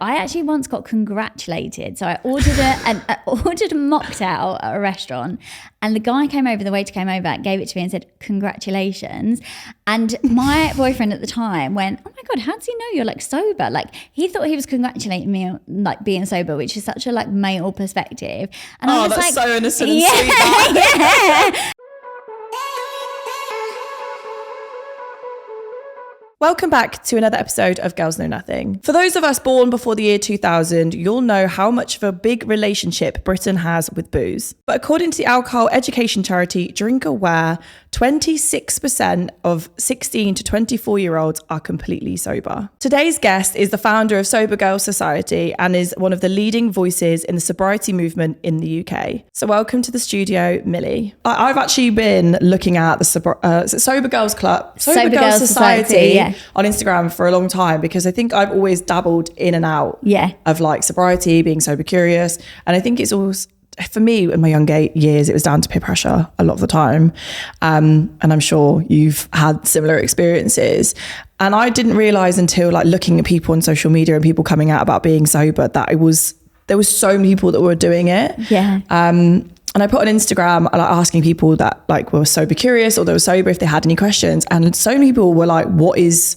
I actually once got congratulated. So I ordered ordered a mocktail at a restaurant, and the waiter came over, gave it to me and said, "Congratulations." And my boyfriend at the time went, "Oh my God, how does he know you're like sober?" Like he thought he was congratulating me on like being sober, which is such a like male perspective. And I was that's like, so innocent and sweet. Yeah. Welcome back to another episode of Girls Know Nothing. For those of us born before the year 2000, you'll know how much of a big relationship Britain has with booze. But according to the alcohol education charity Drink Aware, 26% of 16 to 24-year-olds are completely sober. Today's guest is the founder of Sober Girls Society and is one of the leading voices in the sobriety movement in the UK. So welcome to the studio, Millie. I've actually been looking at the Sober Girls Club, Sober Girls Society on Instagram for a long time, because I think I've always dabbled in and out of like sobriety, being sober curious. And I think it's always, for me in my younger years, it was down to peer pressure a lot of the time. And I'm sure you've had similar experiences. And I didn't realize until like looking at people on social media and people coming out about being sober that there was so many people that were doing it. Yeah. And I put on Instagram like asking people that like were sober curious or they were sober if they had any questions. And so many people were like, what is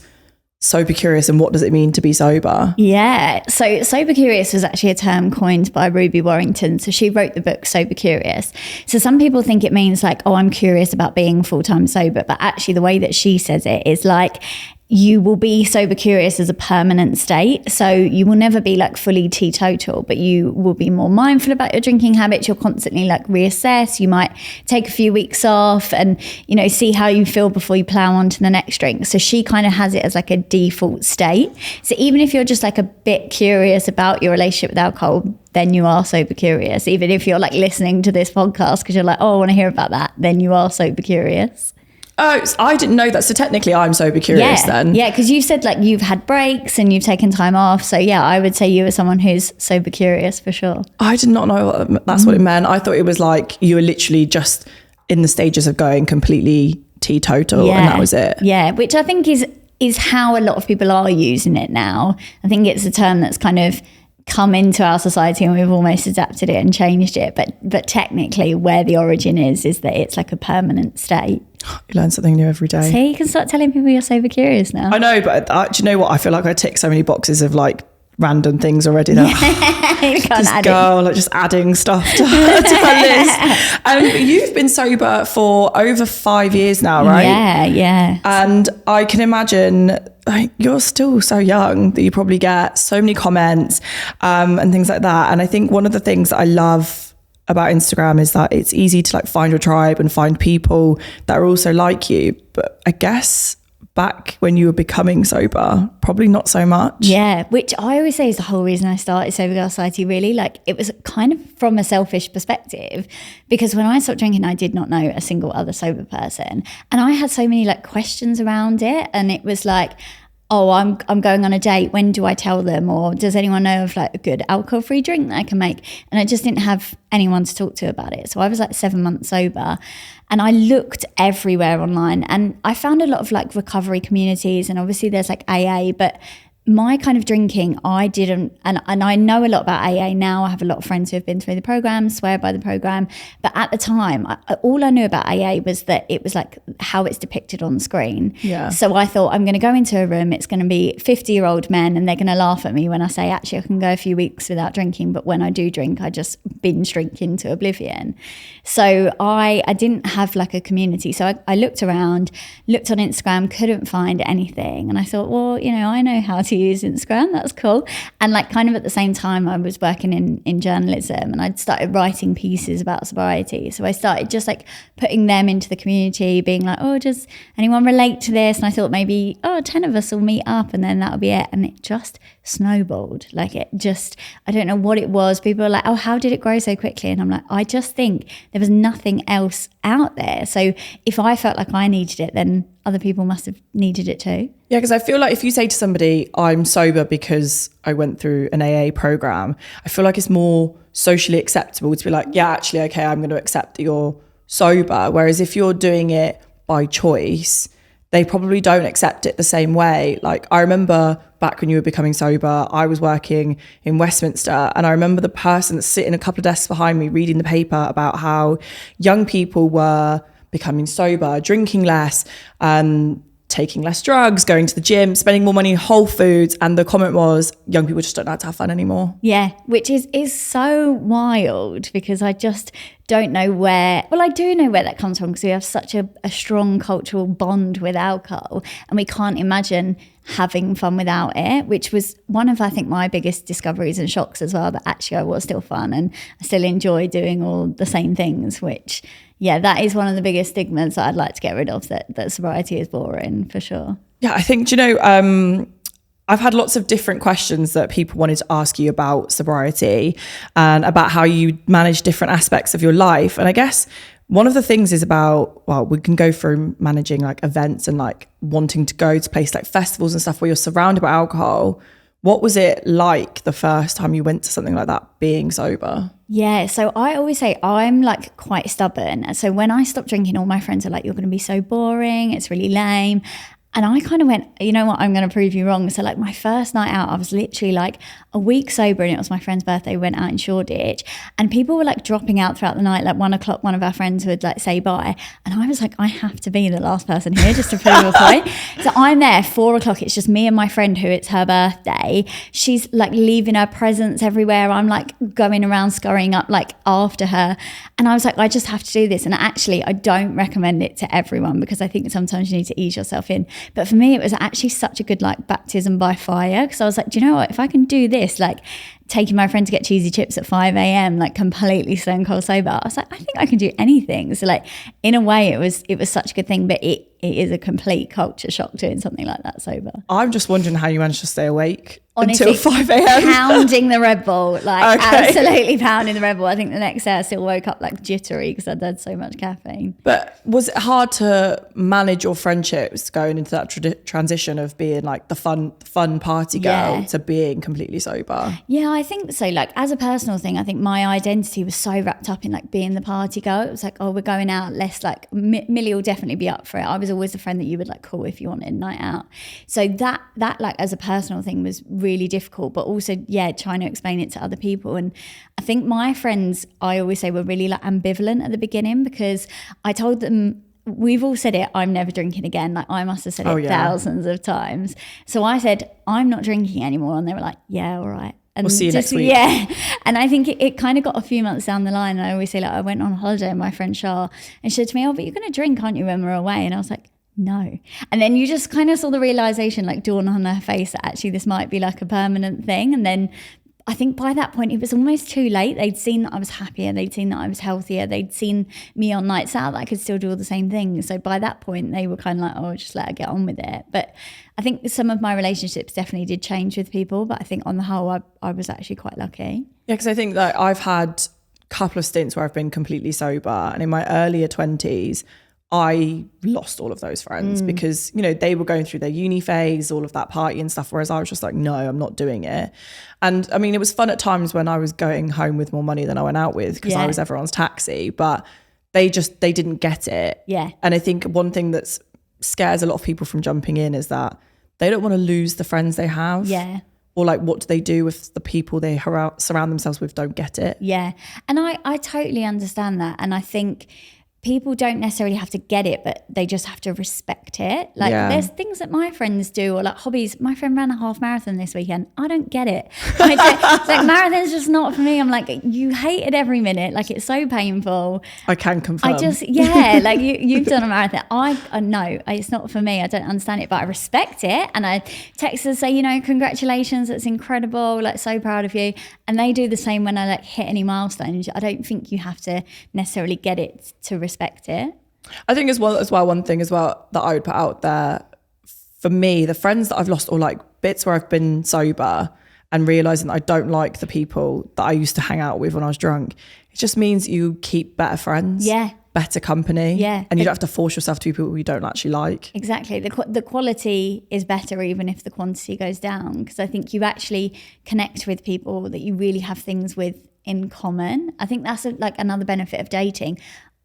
sober curious and what does it mean to be sober? Yeah. So sober curious was actually a term coined by Ruby Warrington. So she wrote the book Sober Curious. So some people think it means like, oh, I'm curious about being full-time sober. But actually the way that she says it is like, you will be sober curious as a permanent state. So you will never be like fully teetotal, but you will be more mindful about your drinking habits. You'll constantly like reassess. You might take a few weeks off and, you know, see how you feel before you plow on to the next drink. So she kind of has it as like a default state. So even if you're just like a bit curious about your relationship with alcohol, then you are sober curious. Even if you're like listening to this podcast because you're like, oh, I want to hear about that, then you are sober curious. Oh, I didn't know that. So technically I'm sober curious then. Yeah, because you said like you've had breaks and you've taken time off. So yeah, I would say you are someone who's sober curious for sure. I did not know that's what it meant. I thought it was like you were literally just in the stages of going completely teetotal and that was it. Yeah, which I think is how a lot of people are using it now. I think it's a term that's kind of come into our society and we've almost adapted it and changed it. But technically where the origin is that it's like a permanent state. You learn something new every day. So you can start telling people you're sober curious now. I know, but do you know what? I feel like I tick so many boxes of like random things already that just adding stuff to my list. You've been sober for over 5 years now, right? Yeah. And I can imagine like, you're still so young that you probably get so many comments and things like that. And I think one of the things that I love about Instagram is that it's easy to like find your tribe and find people that are also like you. But I guess back when you were becoming sober, probably not so much. Yeah, which I always say is the whole reason I started Sober Girl Society, really. Like it was kind of from a selfish perspective, because when I stopped drinking, I did not know a single other sober person. And I had so many like questions around it. And it was like, oh, I'm going on a date. When do I tell them? Or does anyone know of like a good alcohol-free drink that I can make? And I just didn't have anyone to talk to about it. So I was like 7 months sober and I looked everywhere online and I found a lot of like recovery communities, and obviously there's like AA, but my kind of drinking, I didn't, and I know a lot about AA now. I have a lot of friends who have been through the program, swear by the program. But at the time, all I knew about AA was that it was like how it's depicted on screen. Yeah. So I thought, I'm going to go into a room, it's going to be 50-year-old men and they're going to laugh at me when I say, actually, I can go a few weeks without drinking. But when I do drink, I just binge drink into oblivion. So I didn't have like a community. So I looked around, looked on Instagram, couldn't find anything. And I thought, well, you know, I know how to use Instagram, that's cool. And like kind of at the same time I was working in journalism and I'd started writing pieces about sobriety. So I started just like putting them into the community, being like, oh, does anyone relate to this? And I thought maybe, 10 of us will meet up and then that'll be it. And it just snowballed. Like it just, I don't know what it was. People are like, oh, how did it grow so quickly? And I'm like, I just think there was nothing else out there. So if I felt like I needed it, then other people must have needed it too. Yeah, because I feel like if you say to somebody, I'm sober because I went through an AA program, I feel like it's more socially acceptable to be like, yeah, actually, okay, I'm going to accept that you're sober. Whereas if you're doing it by choice, they probably don't accept it the same way. Like, I remember back when you were becoming sober, I was working in Westminster, and I remember the person that's sitting a couple of desks behind me reading the paper about how young people were becoming sober, drinking less, taking less drugs, going to the gym, spending more money in Whole Foods. And the comment was, young people just don't know how to have fun anymore. Yeah, which is so wild, because I just don't know where, well, I do know where that comes from, because we have such a strong cultural bond with alcohol, and we can't imagine having fun without it, which was one of, I think, my biggest discoveries and shocks as well, that actually I was still fun and I still enjoy doing all the same things, which, yeah, that is one of the biggest stigmas that I'd like to get rid of, that sobriety is boring, for sure. Yeah, I think, I've had lots of different questions that people wanted to ask you about sobriety and about how you manage different aspects of your life. And I guess one of the things is about, well, we can go through managing like events and like wanting to go to places like festivals and stuff where you're surrounded by alcohol. What was it like the first time you went to something like that, being sober? Yeah, so I always say I'm like quite stubborn. So when I stopped drinking, all my friends are like, you're going to be so boring, it's really lame. And I kind of went, you know what, I'm going to prove you wrong. So like my first night out, I was literally like a week sober, and it was my friend's birthday. We went out in Shoreditch, and people were like dropping out throughout the night. Like 1 o'clock, one of our friends would like say bye. And I was like, I have to be the last person here just to prove a point. So I'm there 4 o'clock. It's just me and my friend who it's her birthday. She's like leaving her presents everywhere. I'm like going around scurrying up like after her. And I was like, I just have to do this. And actually, I don't recommend it to everyone, because I think sometimes you need to ease yourself in. But for me, it was actually such a good like baptism by fire, because I was like, do you know what? If I can do this, like taking my friend to get cheesy chips at 5 a.m, like completely stone cold sober, I was like, I think I can do anything. So like in a way, it was such a good thing, but it is a complete culture shock doing something like that sober. I'm just wondering how you managed to stay awake. Honestly, until 5 a.m. Pounding the Red Bull, like absolutely pounding the Red Bull. I think the next day I still woke up like jittery because I'd had so much caffeine. But was it hard to manage your friendships going into that transition of being like the fun party girl to being completely sober? Yeah, I think so. Like as a personal thing, I think my identity was so wrapped up in like being the party girl. It was like, oh, we're going out, let's like, Millie will definitely be up for it. I was always a friend that you would like call if you wanted a night out. So that like as a personal thing was really difficult, but also trying to explain it to other people. And I think my friends, I always say, were really like ambivalent at the beginning, because I told them, we've all said it, I'm never drinking again. Like I must have said it thousands of times. So I said, I'm not drinking anymore, and they were like, yeah, all right. And we'll see you next week. Yeah. And I think it kind of got a few months down the line. And I always say, like, I went on holiday with my friend Shah, and she said to me, oh, but you're going to drink, aren't you, when we're away? And I was like, no. And then you just kind of saw the realization like dawn on her face that actually this might be like a permanent thing. And then I think by that point it was almost too late. They'd seen that I was happier, they'd seen that I was healthier, they'd seen me on nights out that I could still do all the same things. So by that point they were kind of like, oh, just let her get on with it. But I think some of my relationships definitely did change with people, but I think on the whole I was actually quite lucky. Yeah, because I think that I've had a couple of stints where I've been completely sober, and in my earlier 20s I lost all of those friends because, you know, they were going through their uni phase, all of that party and stuff, whereas I was just like, no, I'm not doing it. And I mean, it was fun at times when I was going home with more money than I went out with, because I was everyone's taxi, but they didn't get it. Yeah. And I think one thing that scares a lot of people from jumping in is that they don't want to lose the friends they have. Yeah. Or like, what do they do if the people they surround themselves with don't get it? Yeah. And I totally understand that. And I think people don't necessarily have to get it, but they just have to respect it. Like there's things that my friends do, or like hobbies. My friend ran a half marathon this weekend. I don't get it. It's like marathon's just not for me. I'm like, you hate it every minute. Like it's so painful. I can confirm. I just, like you've done a marathon. I know it's not for me. I don't understand it, but I respect it. And I text her, say, you know, congratulations. It's incredible. Like so proud of you. And they do the same when I like hit any milestones. I don't think you have to necessarily get it to respect it. I think as well one thing as well that I would put out there, for me, the friends that I've lost, or like bits where I've been sober and realizing that I don't like the people that I used to hang out with when I was drunk, it just means you keep better friends, better company, and you don't have to force yourself to be people you don't actually like. Exactly. The quality is better even if the quantity goes down, because I think you actually connect with people that you really have things with in common. I think that's like another benefit of dating.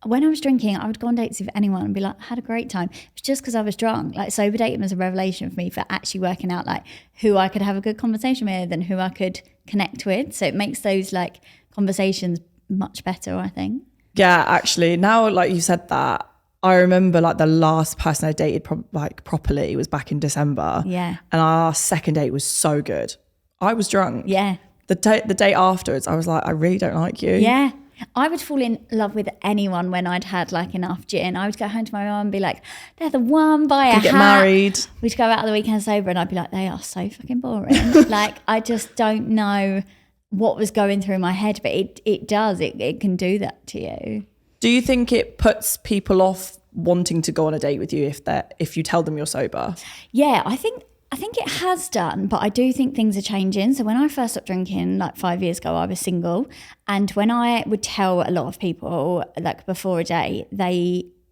when I was drinking, I would go on dates with anyone and be like, I had a great time. It was just because I was drunk. Like, sober dating was a revelation for me for actually working out like who I could have a good conversation with and who I could connect with. So it makes those like conversations much better, I think. Yeah, actually, now like you said that, I remember like the last person I dated properly was back in December. Yeah. And our second date was so good. I was drunk. Yeah. The day afterwards, I was like, I really don't like you. Yeah. I would fall in love with anyone when I'd had like enough gin. I would go home to my mum and be like, they're the one, buy a hat. Get married. We'd go out on the weekend sober and I'd be like, they are so fucking boring. Like, I just don't know what was going through my head, but it does. It can do that to you. Do you think it puts people off wanting to go on a date with you if you tell them you're sober? Yeah, I think it has done, but I do think things are changing. So when I first stopped drinking, like 5 years ago, I was single. And when I would tell a lot of people, like before a date,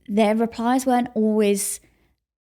their replies weren't always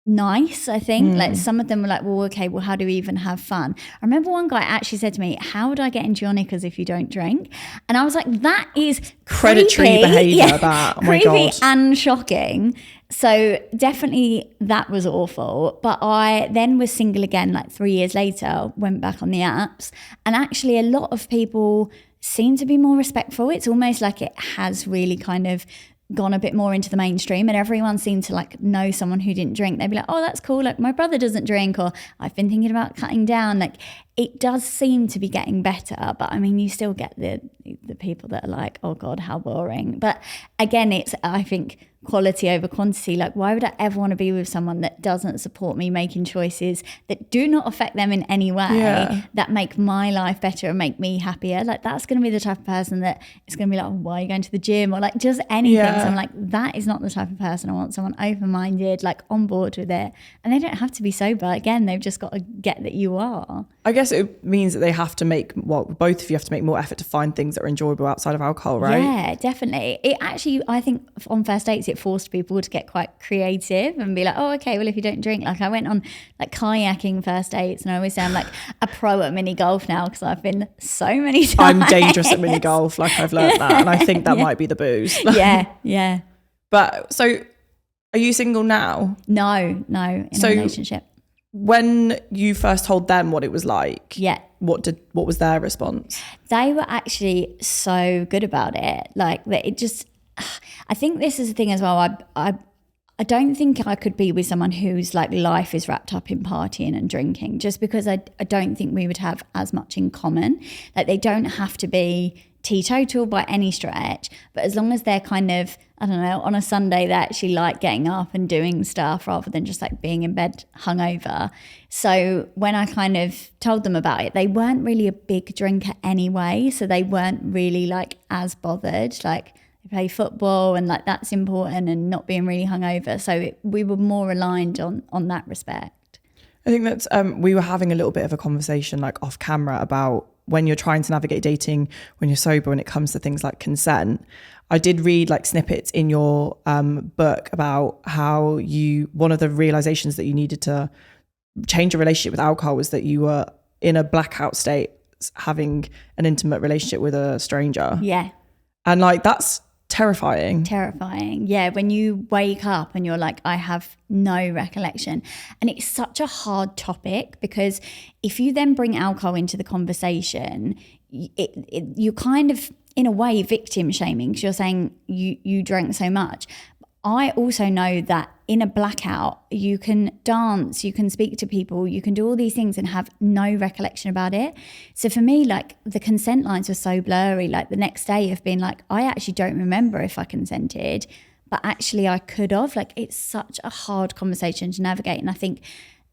nice, I think. Like some of them were like, well, okay, well, how do we even have fun? I remember one guy actually said to me, how would I get into your knickers if you don't drink? And I was like, that is predatory behaviour. That, oh my creepy God. And shocking. So definitely that was awful. But I then was single again, like 3 years later, went back on the apps. And actually a lot of people seem to be more respectful. It's almost like it has really kind of gone a bit more into the mainstream, and everyone seemed to like know someone who didn't drink. They'd be like, oh, that's cool, like my brother doesn't drink, or I've been thinking about cutting down. Like, it does seem to be getting better, but I mean, you still get the people that are like, oh God, how boring. But again, it's, I think, quality over quantity. Like, why would I ever want to be with someone that doesn't support me making choices that do not affect them in any way, that make my life better and make me happier? Like, that's going to be the type of person that is going to be like, oh, why are you going to the gym? Or like just anything. So I'm like, that is not the type of person I want. Someone open-minded, like on board with it. And they don't have to be sober. Again, they've just got to get that you are. I guess it means that they have to make, well, both of you have to make more effort to find things that are enjoyable outside of alcohol, right? Yeah, definitely. It actually, I think on first dates, it forced people to get quite creative and be like, oh, okay, well, if you don't drink, like I went on like kayaking first dates, and I always say I'm like a pro at mini golf now because I've been so many times. I'm dangerous at mini golf, like I've learned that, and I think that might be the booze. Yeah. But so, are you single now? No, in a relationship. When you first told them what it was like, what was their response? They were actually so good about it. Like, that it just, I think this is the thing as well. I don't think I could be with someone whose like life is wrapped up in partying and drinking, just because I don't think we would have as much in common. Like, they don't have to be teetotal by any stretch, but as long as they're kind of, I don't know, on a Sunday they actually like getting up and doing stuff rather than just like being in bed hungover. So when I kind of told them about it, they weren't really a big drinker anyway, so they weren't really like as bothered. Like, they play football and like that's important, and not being really hungover. So we were more aligned on that respect. I think that's we were having a little bit of a conversation like off camera about when you're trying to navigate dating when you're sober when it comes to things like consent. I did read like snippets in your book about how one of the realizations that you needed to change your relationship with alcohol was that you were in a blackout state having an intimate relationship with a stranger. Yeah. And like, that's terrifying. Yeah, when you wake up and you're like, I have no recollection. And it's such a hard topic because if you then bring alcohol into the conversation, you kind of, in a way, victim shaming, because you're saying you drank so much. I also know that in a blackout, you can dance, you can speak to people, you can do all these things and have no recollection about it. So for me, like, the consent lines were so blurry. Like, the next day of being like, I actually don't remember if I consented, but actually I could have. Like, it's such a hard conversation to navigate. And I think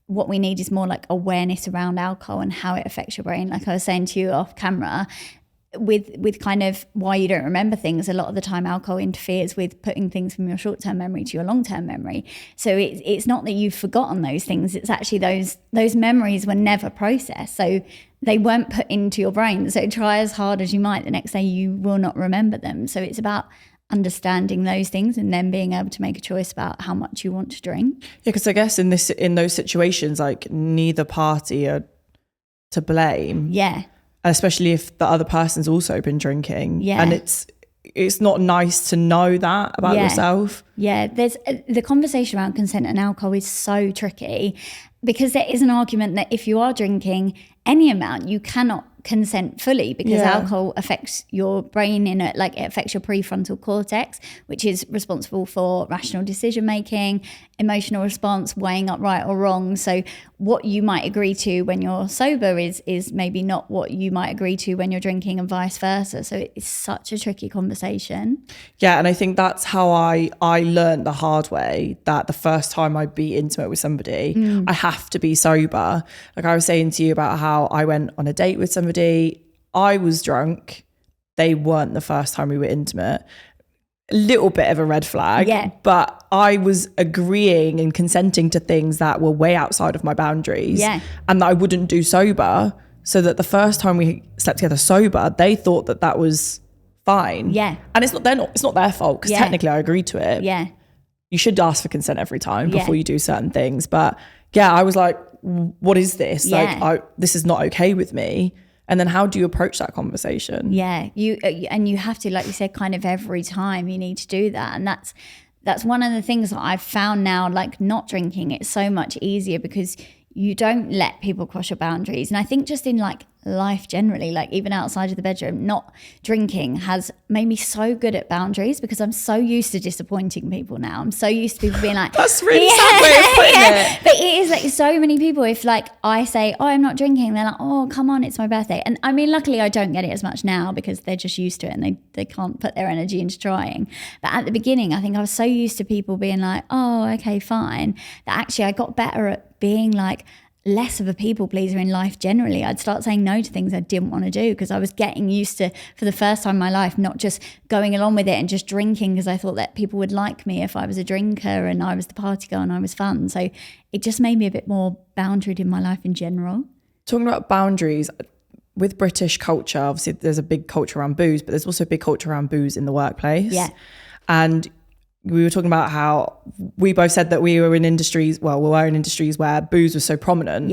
what we need is more like awareness around alcohol and how it affects your brain. Like I was saying to you off camera, with kind of why you don't remember things, a lot of the time alcohol interferes with putting things from your short-term memory to your long-term memory. So it's not that you've forgotten those things, it's actually those memories were never processed, so they weren't put into your brain. So try as hard as you might, the next day you will not remember them. So it's about understanding those things and then being able to make a choice about how much you want to drink. Yeah, because I guess in those situations, like, neither party are to blame. Yeah. Especially if the other person's also been drinking. Yeah. And it's it's not nice to know that about yourself. Yeah, there's the conversation around consent and alcohol is so tricky, because there is an argument that if you are drinking any amount, you cannot consent fully, because alcohol affects your brain it affects your prefrontal cortex, which is responsible for rational decision making, emotional response, weighing up right or wrong. So what you might agree to when you're sober is maybe not what you might agree to when you're drinking, and vice versa. So it's such a tricky conversation. Yeah, and I think that's how I learned the hard way, that the first time I'd be intimate with somebody, I have to be sober. Like I was saying to you about how I went on a date with somebody, I was drunk, they weren't the first time we were intimate. A little bit of a red flag, but I was agreeing and consenting to things that were way outside of my boundaries, and that I wouldn't do sober, so that the first time we slept together sober, they thought that was fine. And it's not their fault, because technically I agreed to it. You should ask for consent every time before you do certain things. But I was like, what is this? This is not okay with me. And then how do you approach that conversation? You have to, like you said, kind of every time you need to do that. And that's one of the things that I've found now, like not drinking, it's so much easier because you don't let people cross your boundaries. And I think just in like life generally, like even outside of the bedroom, not drinking has made me so good at boundaries, because I'm so used to disappointing people now. I'm so used to people being like, that's really sad way of putting it. But it is like so many people, if like I say, oh, I'm not drinking, they're like, oh, come on, it's my birthday. And I mean, luckily I don't get it as much now, because they're just used to it and they can't put their energy into trying. But at the beginning, I think I was so used to people being like, oh, okay, fine, that actually I got better at being like less of a people pleaser in life generally. I'd start saying no to things I didn't want to do, because I was getting used to, for the first time in my life, not just going along with it and just drinking because I thought that people would like me if I was a drinker and I was the party girl and I was fun. So it just made me a bit more boundaried in my life in general. Talking about boundaries, with British culture, obviously there's a big culture around booze, but there's also a big culture around booze in the workplace. And we were talking about how we both said that we were in industries where booze was so prominent.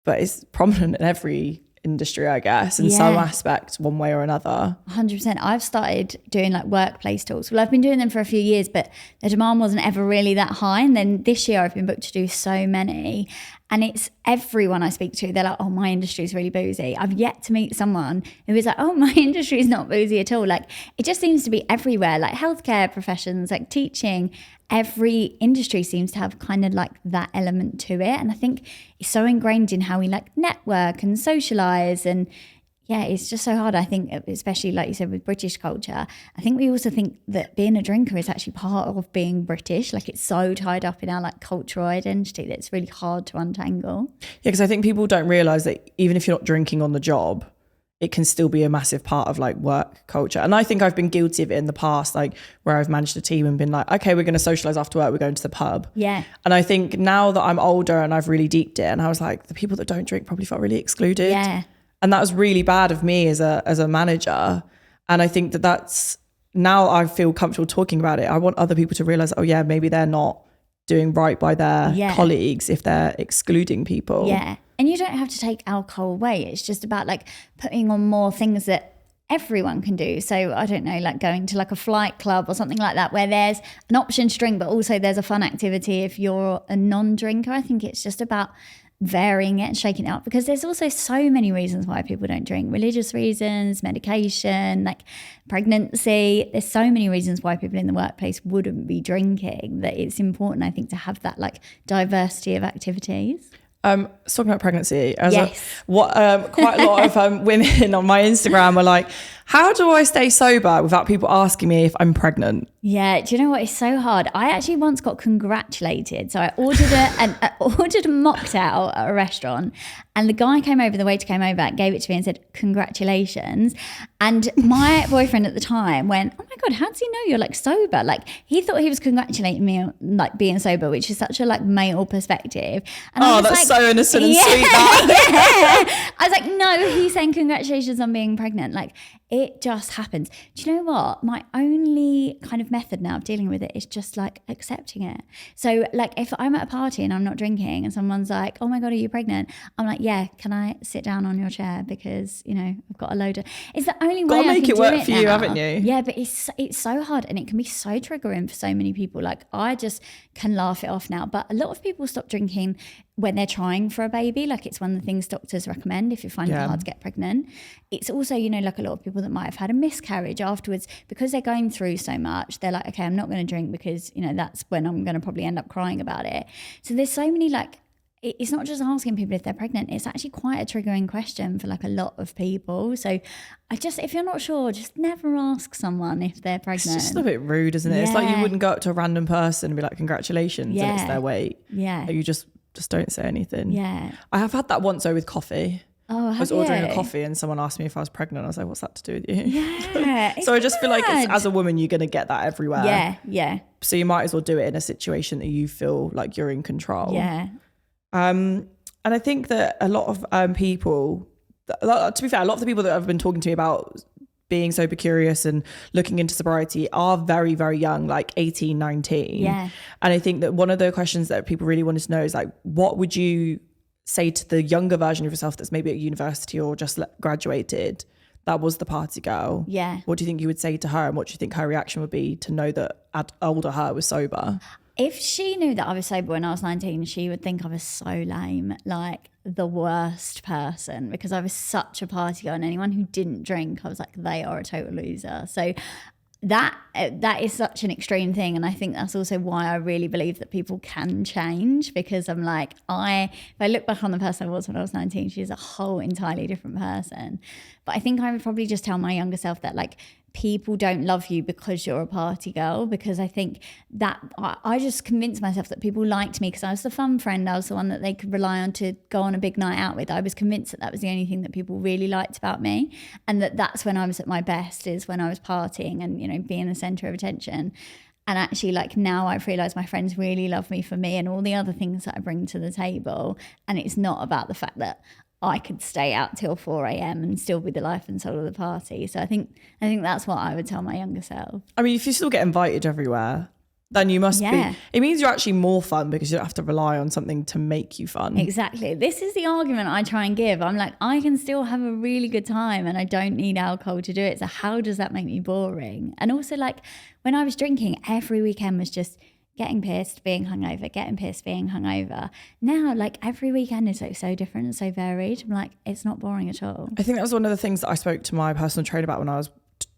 But it's prominent in every industry, I guess, in some aspect, one way or another. 100%. I've started doing like workplace talks. Well, I've been doing them for a few years, but the demand wasn't ever really that high. And then this year I've been booked to do so many. And it's everyone I speak to, they're like, oh, my industry is really boozy. I've yet to meet someone who is like, oh, my industry is not boozy at all. Like, it just seems to be everywhere, like healthcare professions, like teaching. Every industry seems to have kind of like that element to it. And I think it's so ingrained in how we like network and socialize. And it's just so hard. I think, especially like you said with British culture, I think we also think that being a drinker is actually part of being British. Like, it's so tied up in our like cultural identity that it's really hard to untangle. Because I think people don't realize that even if you're not drinking on the job, it can still be a massive part of like work culture. And I think I've been guilty of it in the past, like where I've managed a team and been like, okay, we're going to socialize after work, we're going to the pub. And I think now that I'm older and I've really deeped it, and I was like, the people that don't drink probably felt really excluded. And that was really bad of me as a manager. And I think that's, now I feel comfortable talking about it. I want other people to realize, oh yeah, maybe they're not doing right by their colleagues if they're excluding people. And you don't have to take alcohol away. It's just about like putting on more things that everyone can do. So I don't know, like going to like a flight club or something like that, where there's an option to drink, but also there's a fun activity if you're a non-drinker. I think it's just about varying it and shaking it up, because there's also so many reasons why people don't drink. Religious reasons, medication, like pregnancy. There's so many reasons why people in the workplace wouldn't be drinking, that it's important, I think, to have that like diversity of activities. Talking about pregnancy, quite a lot of women on my Instagram are like, how do I stay sober without people asking me if I'm pregnant? Yeah, do you know what? It's so hard. I actually once got congratulated. So I ordered ordered a mocktail at a restaurant, and the guy came over, the waiter came over, gave it to me and said, congratulations. And my boyfriend at the time went, oh my God, how does he know you're like sober? Like, he thought he was congratulating me on like being sober, which is such a like male perspective. And I was that's like, so innocent and sweet. That. I was like, no, he's saying congratulations on being pregnant. Like, it just happens. Do you know what? My only kind of method now of dealing with it is just like accepting it. So like if I'm at a party and I'm not drinking and someone's like, oh my God, are you pregnant? I'm like, yeah, can I sit down on your chair? Because, you know, I've got a load of, it's the only way I can do it now. Got to make it work for you, haven't you? Yeah, but it's so hard and it can be so triggering for so many people. Like I just can laugh it off now. But a lot of people stop drinking when they're trying for a baby. Like it's one of the things doctors recommend if you're finding it hard to get pregnant. It's also, you know, like a lot of people that might have had a miscarriage afterwards, because they're going through so much, they're like, okay, I'm not going to drink because, you know, that's when I'm going to probably end up crying about it. So there's so many, like, it's not just asking people if they're pregnant, it's actually quite a triggering question for like a lot of people. So if you're not sure, just never ask someone if they're pregnant. It's just a bit rude, isn't it? It's like you wouldn't go up to a random person and be like, congratulations, and it's their weight. Yeah. You just don't say anything. Yeah. I have had that once though with coffee. Oh, I was ordering a coffee and someone asked me if I was pregnant. I was like, what's that to do with you? Yeah. So I just feel like as a woman, you're going to get that everywhere. Yeah. Yeah. So you might as well do it in a situation that you feel like you're in control. Yeah. And I think that a lot of people, to be fair, a lot of the people that I've been talking to me about being sober curious and looking into sobriety are very, very young, like 18, 19. Yeah. And I think that one of the questions that people really wanted to know is like, what would you say to the younger version of yourself that's maybe at university or just graduated, that was the party girl? Yeah. What do you think you would say to her, and what do you think her reaction would be to know that older her was sober? If she knew that I was sober when I was 19, she would think I was so lame, like the worst person, because I was such a party girl, and anyone who didn't drink, I was like, they are a total loser. So that is such an extreme thing, and I think that's also why I really believe that people can change, because I'm like, if I look back on the person I was when I was 19, she's a whole entirely different person. But I think I would probably just tell my younger self that, like, people don't love you because you're a party girl, because I think that I just convinced myself that people liked me because I was the fun friend. I was the one that they could rely on to go on a big night out with. I was convinced that that was the only thing that people really liked about me, and that's when I was at my best, is when I was partying and, you know, being the center of attention. And actually, like, now I've realized my friends really love me for me and all the other things that I bring to the table. And it's not about the fact that I could stay out till 4 a.m. and still be the life and soul of the party. So I think that's what I would tell my younger self. I mean, if you still get invited everywhere, then you must be. It means you're actually more fun because you don't have to rely on something to make you fun. Exactly. This is the argument I try and give. I'm like, I can still have a really good time and I don't need alcohol to do it. So how does that make me boring? And also, like, when I was drinking, every weekend was just getting pissed, being hungover, getting pissed, being hungover. Now, like, every weekend is like so different and so varied. I'm like, it's not boring at all. I think that was one of the things that I spoke to my personal trainer about when I was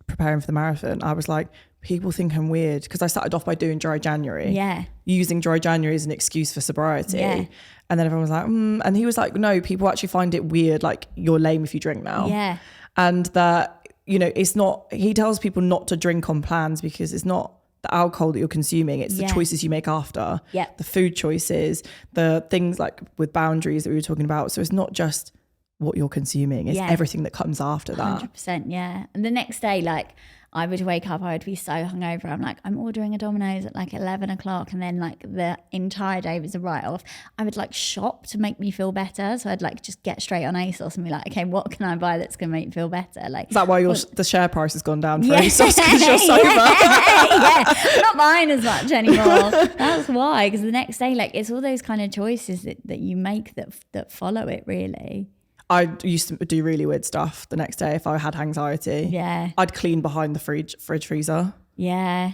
preparing for the marathon. I was like, people think I'm weird, because I started off by doing dry January. Yeah. Using dry January as an excuse for sobriety. Yeah. And then everyone was like, and he was like, no, people actually find it weird, like, you're lame if you drink now. Yeah. And that, you know, it's not, he tells people not to drink on plans because it's not the alcohol that you're consuming, it's the choices you make after, the food choices, the things like with boundaries that we were talking about. So it's not just what you're consuming, it's everything that comes after that. 100%, yeah. And the next day, like, I would wake up, I would be so hungover. I'm like, I'm ordering a Domino's at like 11 o'clock. And then, like, the entire day was a write-off. I would, like, shop to make me feel better. So I'd, like, just get straight on ASOS and be like, okay, what can I buy that's going to make me feel better? Like, is that why the share price has gone down for ASOS, because you're sober? I'm not buying as much anymore. That's why, because the next day, like, it's all those kind of choices that you make that follow it, really. I used to do really weird stuff the next day if I had hangxiety. Yeah. I'd clean behind the fridge freezer. Yeah.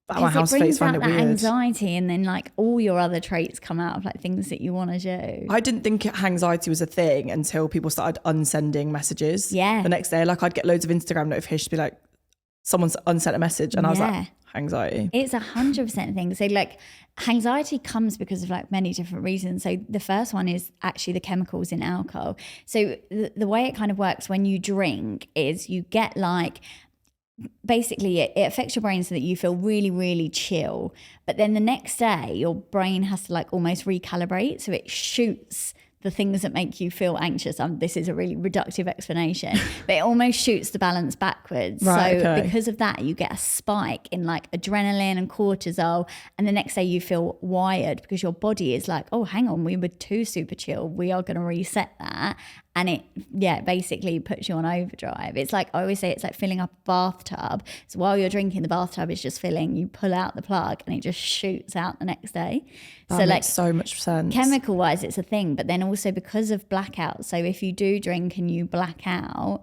But my housemates find it weird. Anxiety, and then, like, all your other traits come out of, like, things that you want to do. I didn't think hangxiety was a thing until people started unsending messages. Yeah. The next day, like, I'd get loads of Instagram notifications be like, someone's unsent a message, and I was like, anxiety. It's 100% thing. So, like, anxiety comes because of, like, many different reasons. So the first one is actually the chemicals in alcohol. So the way it kind of works when you drink is you get, like, basically it affects your brain so that you feel really, really chill. But then the next day your brain has to, like, almost recalibrate. So it shoots the things that make you feel anxious. This is a really reductive explanation, but it almost shoots the balance backwards. Right, so because of that, you get a spike in, like, adrenaline and cortisol, and the next day you feel wired because your body is like, oh, hang on, we were too super chill. We are going to reset that. and it basically puts you on overdrive. It's like, I always say, it's like filling up a bathtub. So while you're drinking, the bathtub is just filling, you pull out the plug and it just shoots out the next day. That makes so much sense. Chemical wise, it's a thing, but then also because of blackout. So if you do drink and you black out,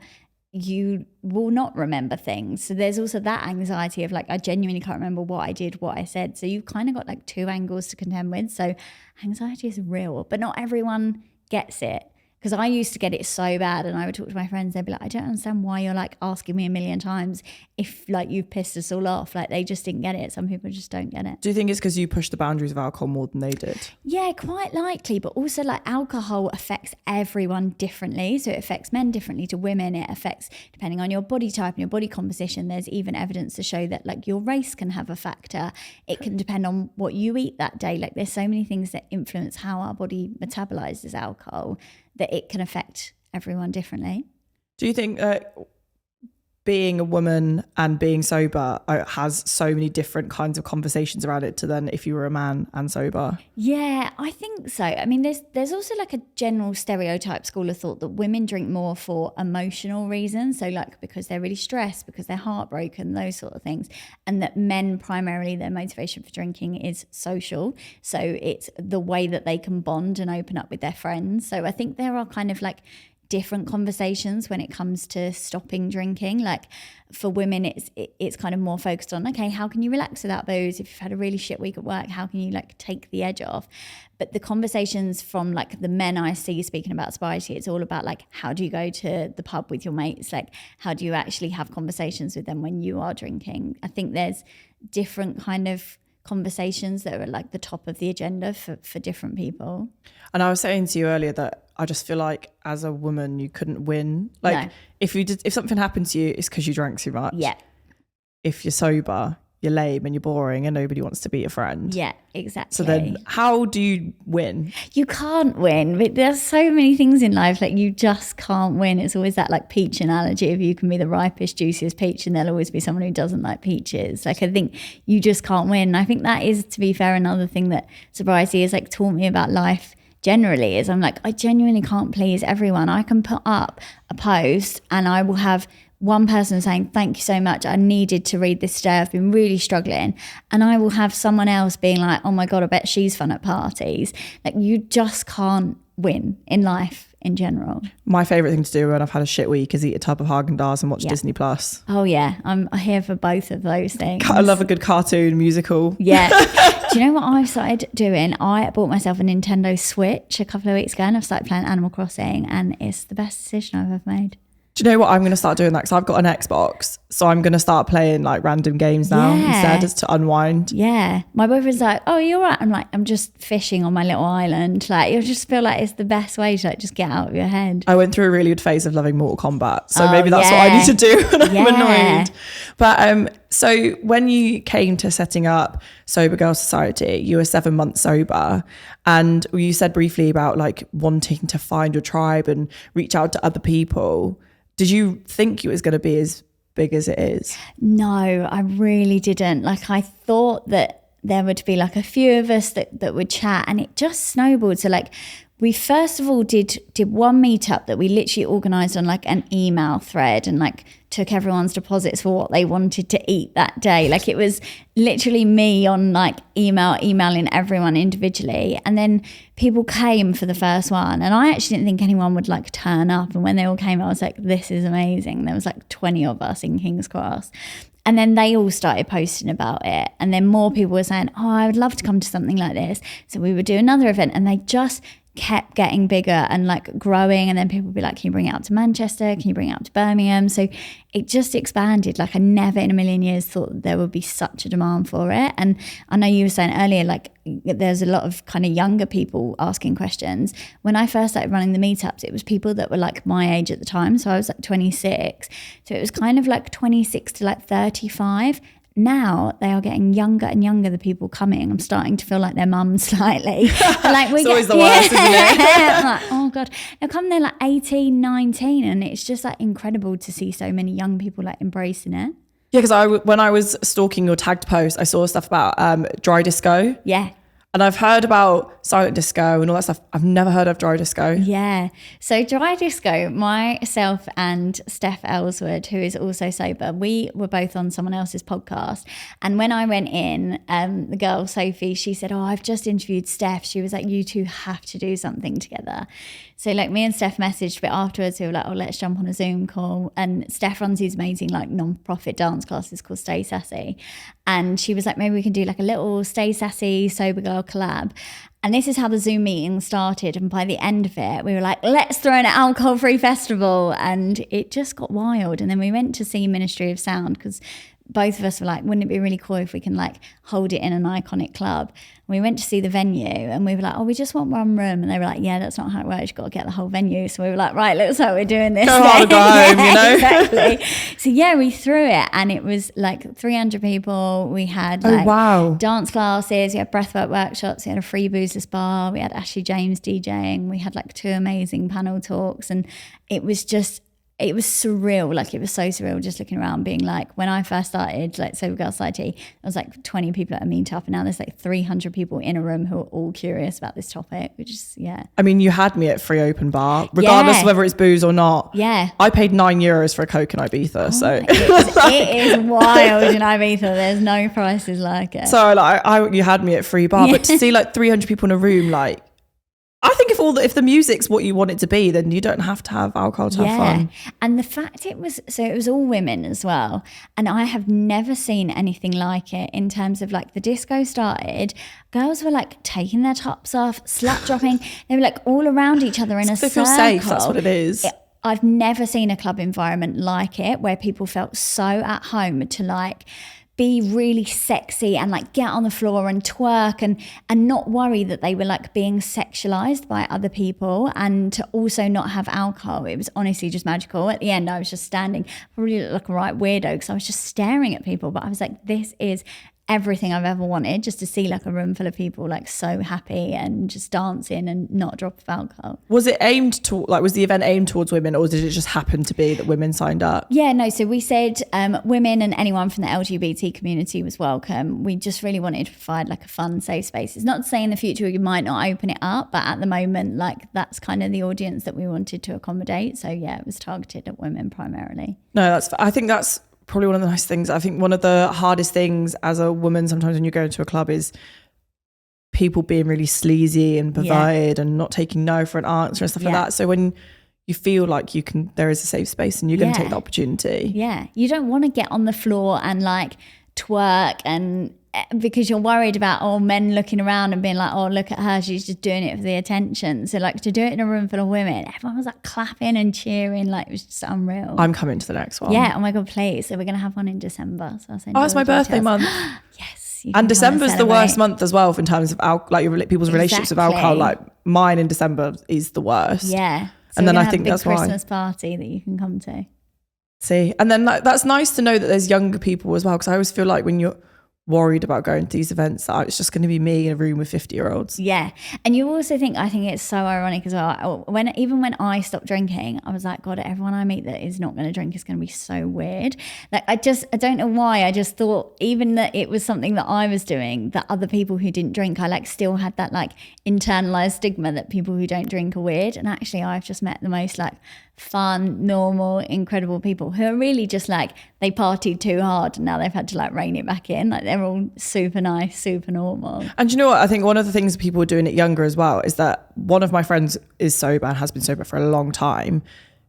you will not remember things. So there's also that anxiety of like, I genuinely can't remember what I did, what I said. So you've kind of got like two angles to contend with. So anxiety is real, but not everyone gets it. Because I used to get it so bad, and I would talk to my friends, they'd be like, I don't understand why you're like asking me a million times if like you've pissed us all off. Like they just didn't get it. Some people just don't get it. Do you think it's because you pushed the boundaries of alcohol more than they did? Yeah, quite likely. But also like alcohol affects everyone differently. So it affects men differently to women. It affects depending on your body type and your body composition. There's even evidence to show that like your race can have a factor. It can depend on what you eat that day. Like there's so many things that influence how our body metabolizes alcohol that it can affect everyone differently. Do you think being a woman and being sober has so many different kinds of conversations around it to then if you were a man and sober? Yeah, I think so. I mean, there's also like a general stereotype school of thought that women drink more for emotional reasons. So like because they're really stressed, because they're heartbroken, those sort of things. And that men primarily, their motivation for drinking is social. So it's the way that they can bond and open up with their friends. So I think there are kind of like different conversations when it comes to stopping drinking. Like for women, it's kind of more focused on, okay, how can you relax without booze? If you've had a really shit week at work, how can you like take the edge off? But the conversations from like the men I see speaking about sobriety, it's all about like, how do you go to the pub with your mates? Like, how do you actually have conversations with them when you are drinking? I think there's different kind of conversations that are at like the top of the agenda for different people. And I was saying to you earlier that I just feel like as a woman you couldn't win. Like No. if something happened to you, it's because you drank too much. Yeah. If you're sober, you're lame and you're boring and nobody wants to be your friend. Yeah, exactly. So then how do you win? You can't win, but there's so many things in life like you just can't win. It's always that like peach analogy of you can be the ripest, juiciest peach and there'll always be someone who doesn't like peaches. Like I think you just can't win. I think that is, to be fair, another thing that sobriety has like taught me about life generally is I'm like, I genuinely can't please everyone. I can put up a post and I will have one person saying, thank you so much, I needed to read this today, I've been really struggling. And I will have someone else being like, oh my God, I bet she's fun at parties. Like you just can't win in life in general. My favourite thing to do when I've had a shit week is eat a tub of Haagen-Dazs and watch Disney Plus. Oh yeah, I'm here for both of those things. I love a good cartoon, musical. Yeah. Do you know what I've started doing? I bought myself a Nintendo Switch a couple of weeks ago and I've started playing Animal Crossing and it's the best decision I've ever made. Do you know what? I'm going to start doing that because I've got an Xbox. So I'm going to start playing like random games now instead, just to unwind. Yeah. My boyfriend's like, oh, you're right. I'm like, I'm just fishing on my little island. Like, you just feel like it's the best way to like just get out of your head. I went through a really good phase of loving Mortal Kombat. So maybe that's what I need to do when I'm annoyed. But so when you came to setting up Sober Girl Society, you were 7 months sober. And you said briefly about like wanting to find your tribe and reach out to other people. Did you think it was going to be as big as it is? No, I really didn't. Like I thought that there would be like a few of us that would chat and it just snowballed. So like we first of all did one meetup that we literally organised on like an email thread and like took everyone's deposits for what they wanted to eat that day. Like it was literally me on like emailing everyone individually. And then people came for the first one and I actually didn't think anyone would like turn up. And when they all came, I was like, this is amazing. There was like 20 of us in King's Cross. And then they all started posting about it. And then more people were saying, oh, I would love to come to something like this. So we would do another event and they just kept getting bigger and like growing. And then people would be like, can you bring it out to Manchester? Can you bring it out to Birmingham? So it just expanded. Like I never in a million years thought that there would be such a demand for it. And I know you were saying earlier, like there's a lot of kind of younger people asking questions. When I first started running the meetups, it was people that were like my age at the time. So I was like 26. So it was kind of like 26 to like 35. Now they are getting younger and younger, the people coming. I'm starting to feel like their mum slightly. Like it's always the worst, isn't it? I'm like, oh God. They'll come there like 18, 19 and it's just like incredible to see so many young people like embracing it. Yeah, because when I was stalking your tagged post, I saw stuff about dry disco. Yeah. And I've heard about silent disco and all that stuff. I've never heard of dry disco. Yeah. So dry disco, myself and Steph Ellswood, who is also sober, we were both on someone else's podcast. And when I went in, the girl, Sophie, she said, I've just interviewed Steph. She was like, you two have to do something together. So like me and Steph messaged a bit afterwards. We were like, let's jump on a Zoom call. And Steph runs these amazing like non-profit dance classes called Stay Sassy. And she was like, maybe we can do like a little Stay Sassy sober girl collab. And this is how the Zoom meeting started. And by the end of it, we were like, let's throw an alcohol-free festival. And it just got wild. And then we went to see Ministry of Sound because both of us were like, wouldn't it be really cool if we can like hold it in an iconic club? And we went to see the venue and we were like, we just want one room. And they were like, yeah, that's not how it works. You've got to get the whole venue. So we were like, right, looks like we're doing this. Go hard or go home, you know? Exactly. So yeah, we threw it and it was like 300 people. We had like dance classes, we had breathwork workshops, we had a free boozless bar, we had Ashley James DJing, we had like 2 amazing panel talks, and it was surreal. Like it was so surreal just looking around being like, when I first started like Sober Girl Society, there was like 20 people at a meetup and now there's like 300 people in a room who are all curious about this topic, which is, I mean, you had me at free open bar, regardless of whether it's booze or not. Yeah. I paid €9 for a Coke in Ibiza. So it is wild in Ibiza. There's no prices like it. So like you had me at free bar, but to see like 300 people in a room, like, I think if the music's what you want it to be, then you don't have to have alcohol to have fun. And the fact it was all women as well. And I have never seen anything like it in terms of like the disco started. Girls were like taking their tops off, slut dropping. They were like all around each other in a circle. They feel safe, that's what it is. I've never seen a club environment like it where people felt so at home to like be really sexy and like get on the floor and twerk and not worry that they were like being sexualized by other people, and to also not have alcohol. It was honestly just magical. At the end, I was just standing, probably looked like a right weirdo because I was just staring at people, but I was like, this is everything I've ever wanted, just to see like a room full of people like so happy and just dancing and not a drop of alcohol. Was it aimed to was the event aimed towards women, or did it just happen to be that women signed up? Yeah, no, so we said women and anyone from the LGBT community was welcome. We just really wanted to provide like a fun, safe space. It's not to say in the future you might not open it up, but at the moment, like that's kind of the audience that we wanted to accommodate. So yeah, it was targeted at women primarily. No, I think that's probably one of the nice things. I think one of the hardest things as a woman sometimes when you go into a club is people being really sleazy and perverted and not taking no for an answer and stuff like that. So when you feel like there is a safe space and you're going to take the opportunity. Yeah. You don't want to get on the floor and like twerk and because you're worried about men looking around and being like, look at her, she's just doing it for the attention. So like to do it in a room full of women, everyone was like clapping and cheering, like it was just unreal. I'm coming to the next one. Yeah, oh my God, please. So we're going to have one in December. So I'll send it's my birthday month. Yes. And December's the worst month as well in terms of people's relationships with alcohol. Like mine in December is the worst. Yeah. So and then I think that's why. Christmas party that you can come to. See, and then that's nice to know that there's younger people as well, because I always feel like when you're worried about going to these events that it's just going to be me in a room with 50-year-olds. Yeah. And you also I think it's so ironic as well. Even when I stopped drinking, I was like, God, everyone I meet that is not going to drink is going to be so weird. Like I don't know why. I just thought even that it was something that I was doing, that other people who didn't drink, I like still had that like internalized stigma that people who don't drink are weird. And actually I've just met the most like fun, normal, incredible people who are really just like, they partied too hard and now they've had to like rein it back in. Like they're all super nice, super normal. And you know what? I think one of the things people are doing it younger as well is that one of my friends is sober and has been sober for a long time.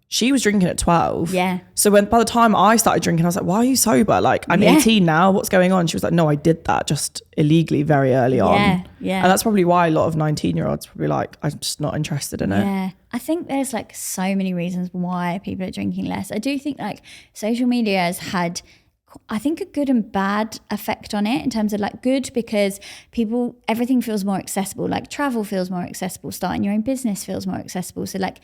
She was drinking at 12. Yeah. So by the time I started drinking, I was like, why are you sober? Like, I'm 18 now. What's going on? She was like, no, I did that just illegally very early on. Yeah. And that's probably why a lot of 19-year-olds probably like, I'm just not interested in it. Yeah. I think there's like so many reasons why people are drinking less. I do think like social media has had, I think, a good and bad effect on it, in terms of like good because everything feels more accessible. Like travel feels more accessible. Starting your own business feels more accessible. So like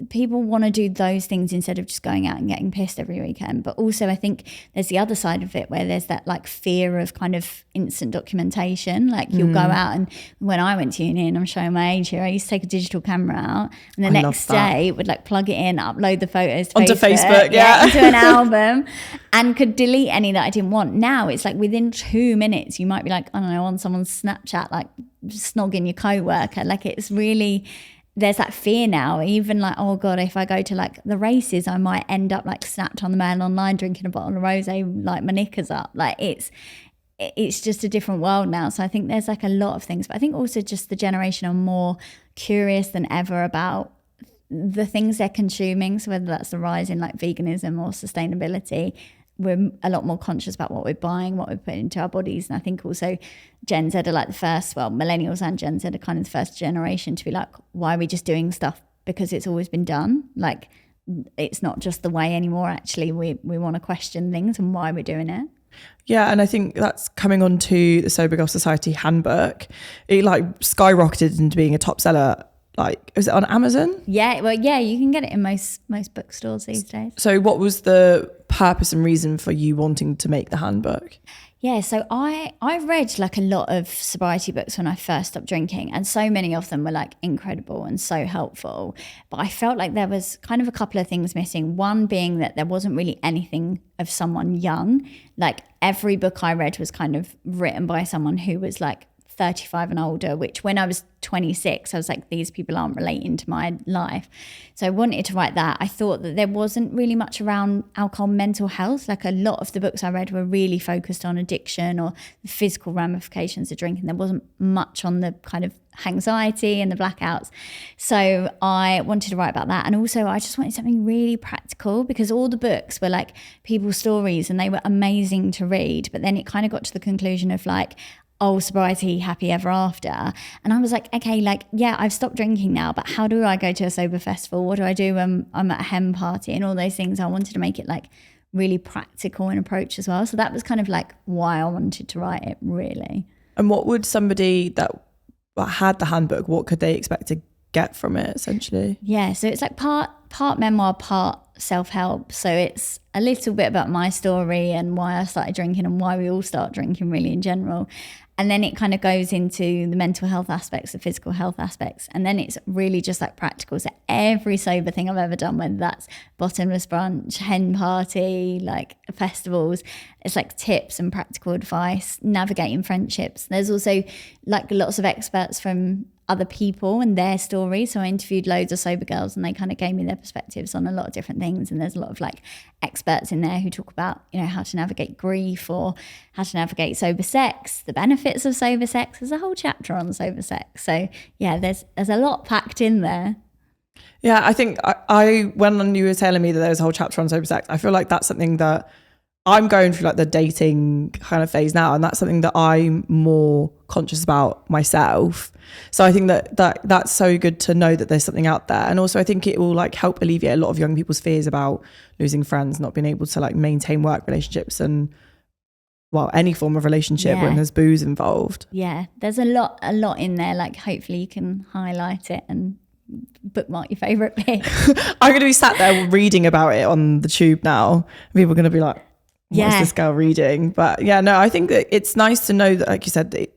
people want to do those things instead of just going out and getting pissed every weekend. But also I think there's the other side of it where there's that like fear of kind of instant documentation. Like you'll go out, and when I went to uni, and I'm showing my age here, I used to take a digital camera out and the next day would like plug it in, upload the photos to onto Facebook, into an album. and could delete any that I didn't want. Now it's like within 2 minutes, you might be like, I don't know, on someone's Snapchat, like snogging your coworker. Like it's really, there's that fear now, even like, oh God, if I go to like the races, I might end up like snapped on the man online drinking a bottle of rosé, like my knickers up. Like it's just a different world now. So I think there's like a lot of things, but I think also just the generation are more curious than ever about the things they're consuming. So whether that's the rise in like veganism or sustainability, we're a lot more conscious about what we're buying, what we're putting into our bodies. And I think also Gen Z are like the first, well, millennials and Gen Z are kind of the first generation to be like, why are we just doing stuff because it's always been done? Like it's not just the way anymore. Actually, we want to question things and why we're doing it. Yeah, and I think that's coming on to the Sober Girl Society handbook. It like skyrocketed into being a top seller. Like, is it on Amazon? Yeah, well, yeah, you can get it in most bookstores these days. So what was the purpose and reason for you wanting to make the handbook? Yeah, so I read like a lot of sobriety books when I first stopped drinking, and so many of them were like incredible and so helpful. But I felt like there was kind of a couple of things missing. One being that there wasn't really anything of someone young. Like every book I read was kind of written by someone who was like 35 and older, which when I was 26, I was like, these people aren't relating to my life. So I wanted to write that. I thought that there wasn't really much around alcohol mental health. Like a lot of the books I read were really focused on addiction or the physical ramifications of drinking. There wasn't much on the kind of hangxiety and the blackouts. So I wanted to write about that. And also I just wanted something really practical, because all the books were like people's stories and they were amazing to read. But then it kind of got to the conclusion of like, oh, sobriety, happy ever after. And I was like, okay, like, yeah, I've stopped drinking now, but how do I go to a sober festival? What do I do when I'm at a hen party and all those things? I wanted to make it like really practical in approach as well. So that was kind of like why I wanted to write it, really. And what would somebody that had the handbook, what could they expect to get from it essentially? Yeah, so it's like part memoir, part self-help. So it's a little bit about my story and why I started drinking and why we all start drinking really in general. And then it kind of goes into the mental health aspects, the physical health aspects. And then it's really just like practical. So every sober thing I've ever done, whether that's bottomless brunch, hen party, like festivals, it's like tips and practical advice, navigating friendships. There's also like lots of experts from other people and their stories. So I interviewed loads of sober girls and they kind of gave me their perspectives on a lot of different things. And there's a lot of like experts in there who talk about, you know, how to navigate grief or how to navigate sober sex, the benefits of sober sex. There's a whole chapter on sober sex. So yeah, there's a lot packed in there. Yeah, I think I when you were telling me that there was a whole chapter on sober sex, I feel like that's something that I'm going through like the dating kind of phase now, and that's something that I'm more conscious about myself. So I think that's so good to know that there's something out there. And also I think it will like help alleviate a lot of young people's fears about losing friends, not being able to like maintain work relationships and well, any form of relationship when there's booze involved. Yeah, there's a lot in there. Like hopefully you can highlight it and bookmark your favourite bit. I'm going to be sat there reading about it on the tube now. People are going to be like, what is this girl reading? But yeah, no, I think that it's nice to know that, like you said, that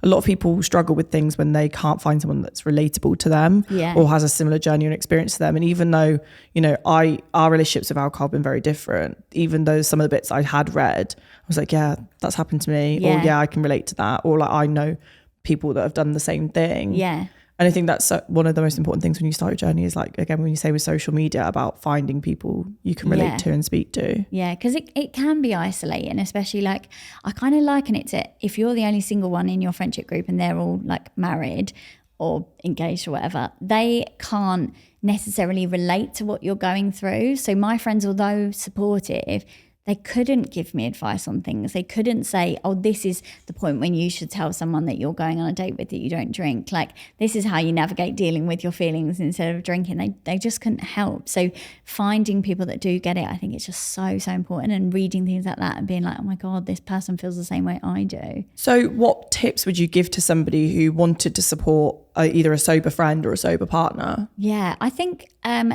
a lot of people struggle with things when they can't find someone that's relatable to them or has a similar journey and experience to them. And even though, you know, our relationships with alcohol have been very different, even though some of the bits I had read, I was like, yeah, that's happened to me. Or yeah, I can relate to that. Or like, I know people that have done the same thing. Yeah. And I think that's one of the most important things when you start your journey is like, again, when you say with social media about finding people you can relate to and speak to. Yeah, because it can be isolating, especially like I kind of liken it to if you're the only single one in your friendship group and they're all like married or engaged or whatever, they can't necessarily relate to what you're going through. So my friends, although supportive, they couldn't give me advice on things. They couldn't say, oh, this is the point when you should tell someone that you're going on a date with that you don't drink. Like, this is how you navigate dealing with your feelings instead of drinking. They just couldn't help. So finding people that do get it, I think it's just so, so important. And reading things like that and being like, oh my God, this person feels the same way I do. So what tips would you give to somebody who wanted to support either a sober friend or a sober partner? Yeah, I think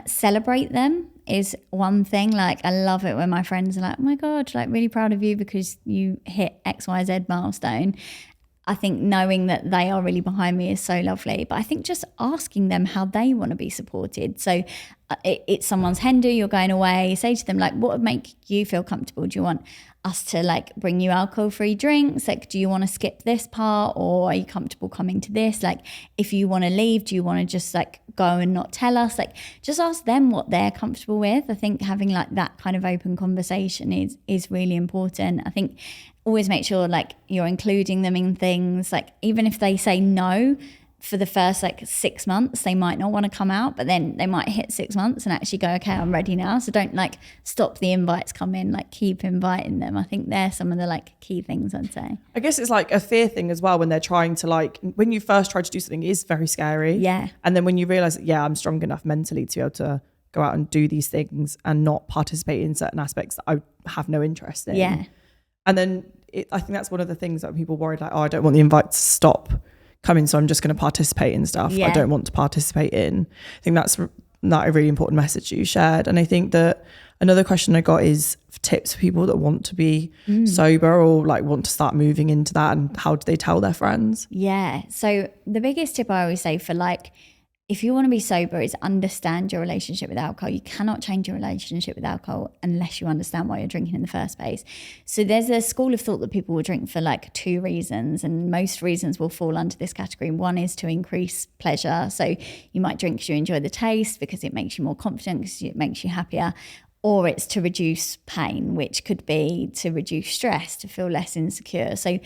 celebrate them is one thing. Like, I love it when my friends are like, oh my God, like really proud of you because you hit XYZ milestone. I think knowing that they are really behind me is so lovely. But I think just asking them how they want to be supported. So it's someone's hen do, you're going away, say to them like, what would make you feel comfortable? Do you want us to like bring you alcohol-free drinks? Like, do you want to skip this part, or are you comfortable coming to this? Like, if you want to leave, do you want to just like go and not tell us? Like, just ask them what they're comfortable with. I think having like that kind of open conversation is really important. I think always make sure like you're including them in things. Like, even if they say no for the first like 6 months, they might not want to come out, but then they might hit 6 months and actually go, okay, I'm ready now. So don't like stop the invites come in, like keep inviting them. I think they're some of the like key things I'd say. I guess it's like a fear thing as well when they're trying to like, when you first try to do something, it is very scary. Yeah. And then when you realise that, yeah, I'm strong enough mentally to be able to go out and do these things and not participate in certain aspects that I have no interest in. Yeah. And then I think that's one of the things that people worried, like, oh, I don't want the invite to stop coming, so I'm just going to participate in stuff I don't want to participate in. I think that's not a really important message you shared. And I think that another question I got is tips for people that want to be sober or like want to start moving into that, and how do they tell their friends? Yeah. So the biggest tip I always say for like, if you want to be sober, is understand your relationship with alcohol. You cannot change your relationship with alcohol unless you understand why you're drinking in the first place. So there's a school of thought that people will drink for like 2 reasons, and most reasons will fall under this category. One is to increase pleasure. So you might drink because you enjoy the taste, because it makes you more confident, because it makes you happier. Or it's to reduce pain, which could be to reduce stress, to feel less insecure. So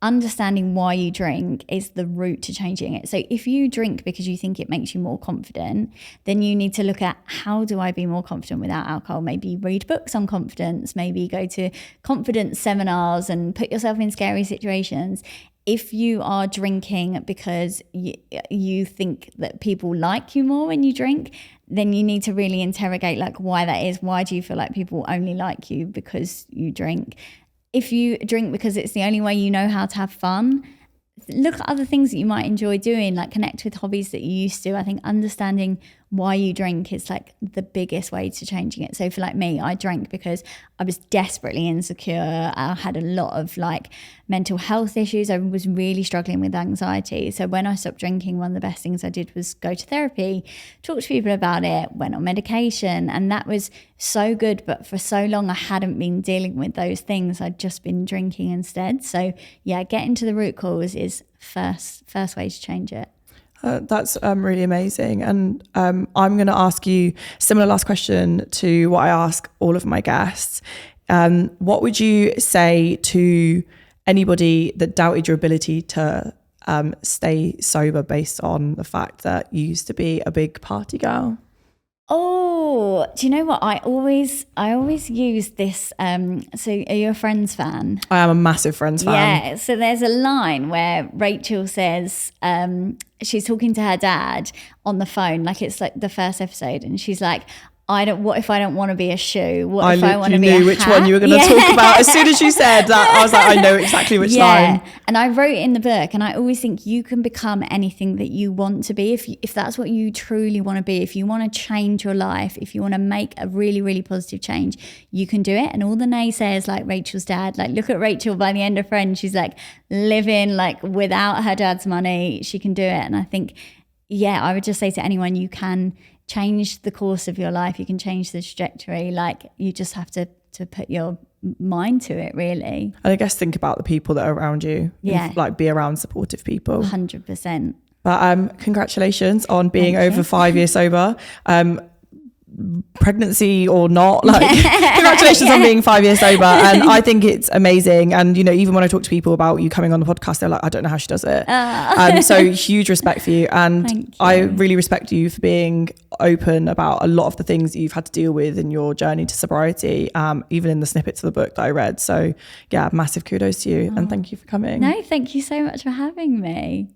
understanding why you drink is the route to changing it. So if you drink because you think it makes you more confident, then you need to look at, how do I be more confident without alcohol? Maybe read books on confidence, maybe go to confidence seminars and put yourself in scary situations. If you are drinking because you think that people like you more when you drink, then you need to really interrogate like why that is. Why do you feel like people only like you because you drink? If you drink because it's the only way you know how to have fun, look at other things that you might enjoy doing, like connect with hobbies that you used to. I think understanding why you drink is like the biggest way to changing it. So for like me, I drank because I was desperately insecure. I had a lot of like mental health issues. I was really struggling with anxiety. So when I stopped drinking, one of the best things I did was go to therapy, talk to people about it, went on medication, and that was so good. But for so long, I hadn't been dealing with those things. I'd just been drinking instead. So yeah, getting to the root cause is first way to change it. That's really amazing. And I'm going to ask you a similar last question to what I ask all of my guests. What would you say to anybody that doubted your ability to stay sober based on the fact that you used to be a big party girl? Oh, do you know what? I always use this. So are you a Friends fan? I am a massive Friends fan. Yeah. So there's a line where Rachel says, she's talking to her dad on the phone, like it's like the first episode, and she's like, what if I don't want to be a shoe? What if I want to be a hat? You knew which one you were going to talk about. As soon as you said that, I was like, I know exactly which line. And I wrote it in the book, and I always think you can become anything that you want to be. If that's what you truly want to be, if you want to change your life, if you want to make a really, really positive change, you can do it. And all the naysayers, like Rachel's dad, like look at Rachel by the end of Friends, she's like living like without her dad's money. She can do it. And I think, I would just say to anyone, you can change the course of your life. You can change the trajectory. Like you just have to put your mind to it, really. And I guess think about the people that are around you. Like be around supportive people. 100%. But congratulations on being over 5 years sober. Pregnancy or not, like congratulations on being 5 years sober. And I think it's amazing. And even when I talk to people about you coming on the podcast, they're like, I don't know how she does it. So huge respect for you. And I really respect you for being open about a lot of the things that you've had to deal with in your journey to sobriety, even in the snippets of the book that I read. So yeah, massive kudos to you. And thank you for coming. No, thank you so much for having me.